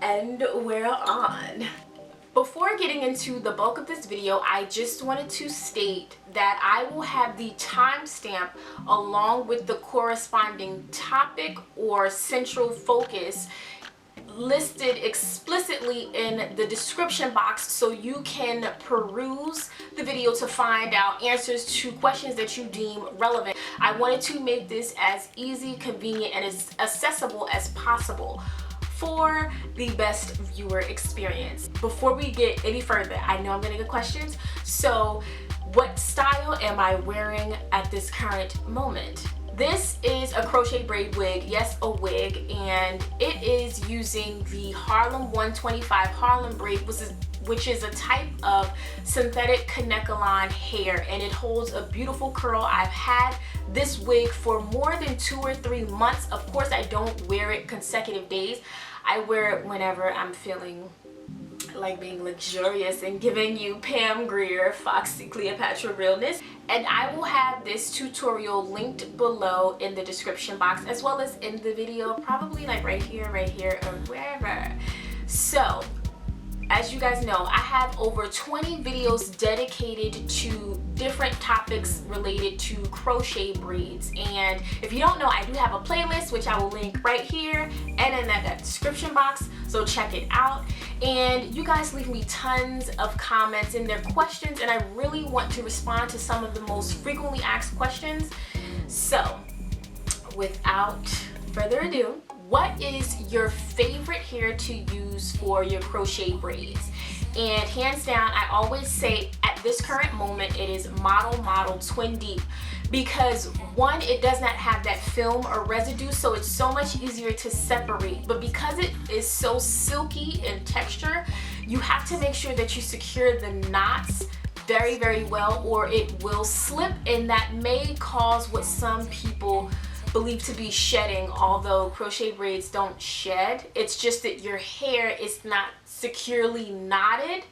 And we're on. Before getting into the bulk of this video, I just wanted to state that I will have the timestamp along with the corresponding topic or central focus listed explicitly in the description box, so you can peruse the video to find out answers to questions that you deem relevant. I wanted to make this as easy, convenient, and as accessible as possible for the best viewer experience. Before we get any further, I know I'm gonna get questions. So what style am I wearing at this current moment? This is a crochet braid wig, yes, a wig, and it is using the Harlem 125 Harlem braid, which is a type of synthetic Kanekalon hair, and it holds a beautiful curl. I've had this wig for more than 2 or 3 months. Of course, I don't wear it consecutive days. I wear it whenever I'm feeling like being luxurious and giving you Pam Grier, Foxy Cleopatra realness. And I will have this tutorial linked below in the description box, as well as in the video, probably like right here, or wherever. So, as you guys know, I have over 20 videos dedicated to different topics related to crochet braids. And if you don't know, I do have a playlist, which I will link right here and in that description box, so check it out. And you guys leave me tons of comments and their questions, and I really want to respond to some of the most frequently asked questions. So, without further ado, what is your favorite hair to use for your crochet braids? And hands down, I always say at this current moment it is Model Twin Deep, because one, it does not have that film or residue, so it's so much easier to separate. But because it is so silky in texture, you have to make sure that you secure the knots very, very well, or it will slip, and that may cause what some people believe to be shedding, although crochet braids don't shed. It's just that your hair is not securely knotted,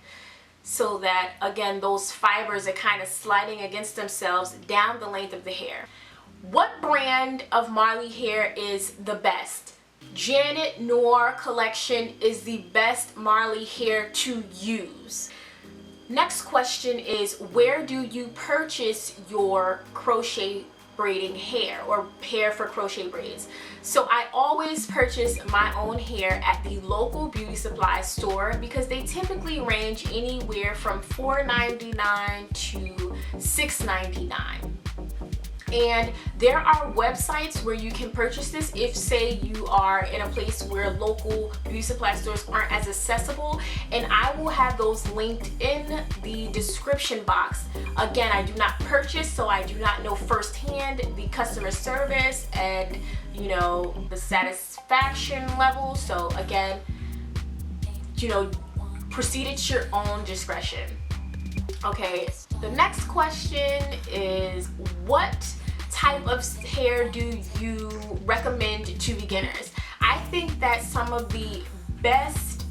so that, again, those fibers are kind of sliding against themselves down the length of the hair. What brand of Marley hair is the best? Janet Noir collection is the best Marley hair to use. Next question is, where do you purchase your crochet braiding hair or hair for crochet braids? So I always purchase my own hair at the local beauty supply store, because they typically range anywhere from $4.99 to $6.99. And there are websites where you can purchase this if, say, you are in a place where local beauty supply stores aren't as accessible, and I will have those linked in the description box. Again, I do not purchase, so I do not know firsthand the customer service and, you know, the satisfaction level. So again, you know, proceed at your own discretion. Okay, the next question is, what type of hair do you recommend to beginners? I think that some of the best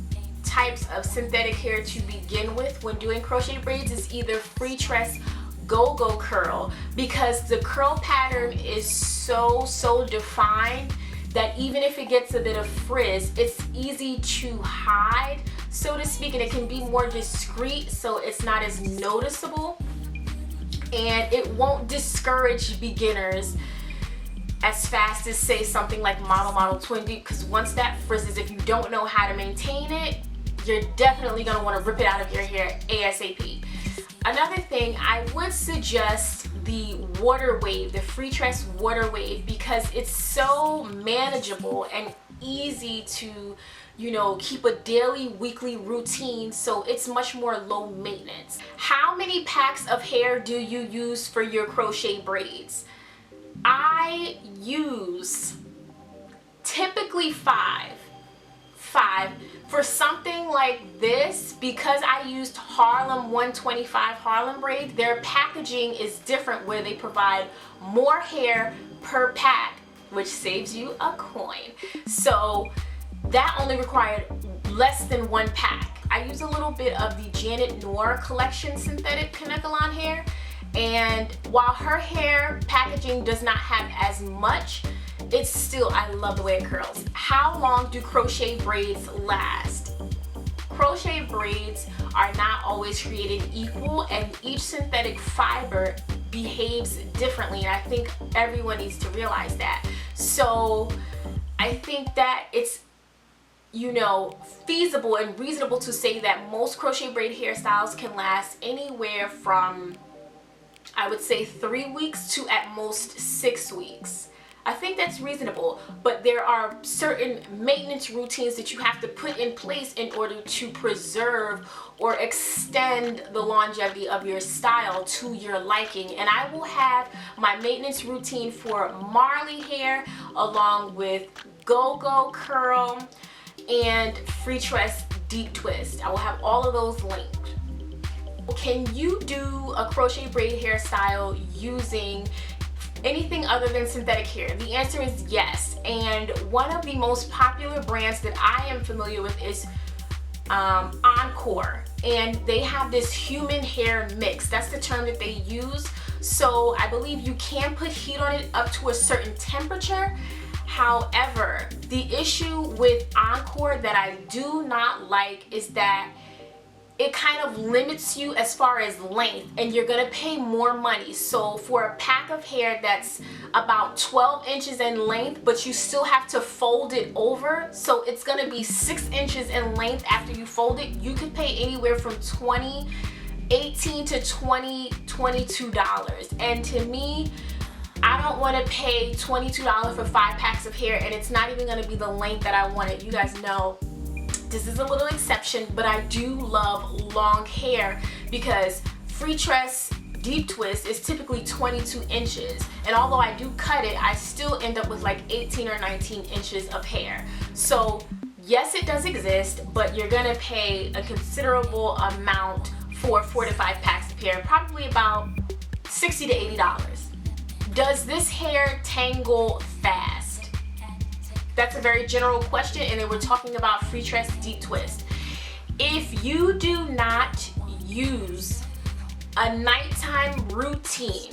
types of synthetic hair to begin with when doing crochet braids is either Freetress Go-Go Curl, because the curl pattern is so defined that even if it gets a bit of frizz, it's easy to hide, so to speak, and it can be more discreet, so it's not as noticeable, and it won't discourage beginners as fast as, say, something like Model Twin Deep, because once that frizzes, if you don't know how to maintain it, you're definitely going to want to rip it out of your hair ASAP. Another thing, I would suggest the water wave, the Freetress water wave, because it's so manageable and easy to, you know, keep a daily, weekly routine, so it's much more low maintenance. How many packs of hair do you use for your crochet braids? I use typically five. For something like this, because I used Harlem 125 Harlem braid, their packaging is different, where they provide more hair per pack, which saves you a coin. So that only required less than 1 pack. I use a little bit of the Janet Noir collection synthetic Kanekalon hair, and while her hair packaging does not have as much, it's still, I love the way it curls. How long do crochet braids last? Crochet braids are not always created equal, and each synthetic fiber behaves differently, and I think everyone needs to realize that. So I think that it's, you know, feasible and reasonable to say that most crochet braid hairstyles can last anywhere from, I would say, 3 weeks to at most 6 weeks. I think that's reasonable, but there are certain maintenance routines that you have to put in place in order to preserve or extend the longevity of your style to your liking. And I will have my maintenance routine for Marley hair along with go-go curl and Freetress Deep Twist. I will have all of those linked. Can you do a crochet braid hairstyle using anything other than synthetic hair? The answer is yes. And one of the most popular brands that I am familiar with is Encore, and they have this human hair mix. That's the term that they use. So I believe you can put heat on it up to a certain temperature. However, the issue with Encore that I do not like is that it kind of limits you as far as length, and you're gonna pay more money. So for a pack of hair that's about 12 inches in length, but you still have to fold it over, so it's gonna be 6 inches in length after you fold it, you could pay anywhere from $18 to $22. And to me, I don't want to pay $22 for 5 packs of hair, and it's not even going to be the length that I wanted. You guys know this is a little exception, but I do love long hair because Freetress Deep Twist is typically 22 inches, and although I do cut it, I still end up with like 18 or 19 inches of hair. So yes, it does exist, but you're gonna pay a considerable amount for 4 to 5 packs of hair, probably about $60 to $80. Does this hair tangle fast? That's a very general question, and then we're talking about Freetress Deep Twist. If you do not use a nighttime routine,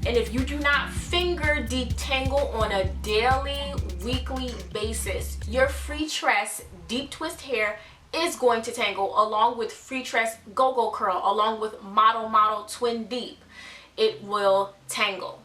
and if you do not finger detangle on a daily, weekly basis, your Freetress Deep Twist hair is going to tangle, along with Freetress Go-Go Curl, along with Model Twin Deep. It will tangle.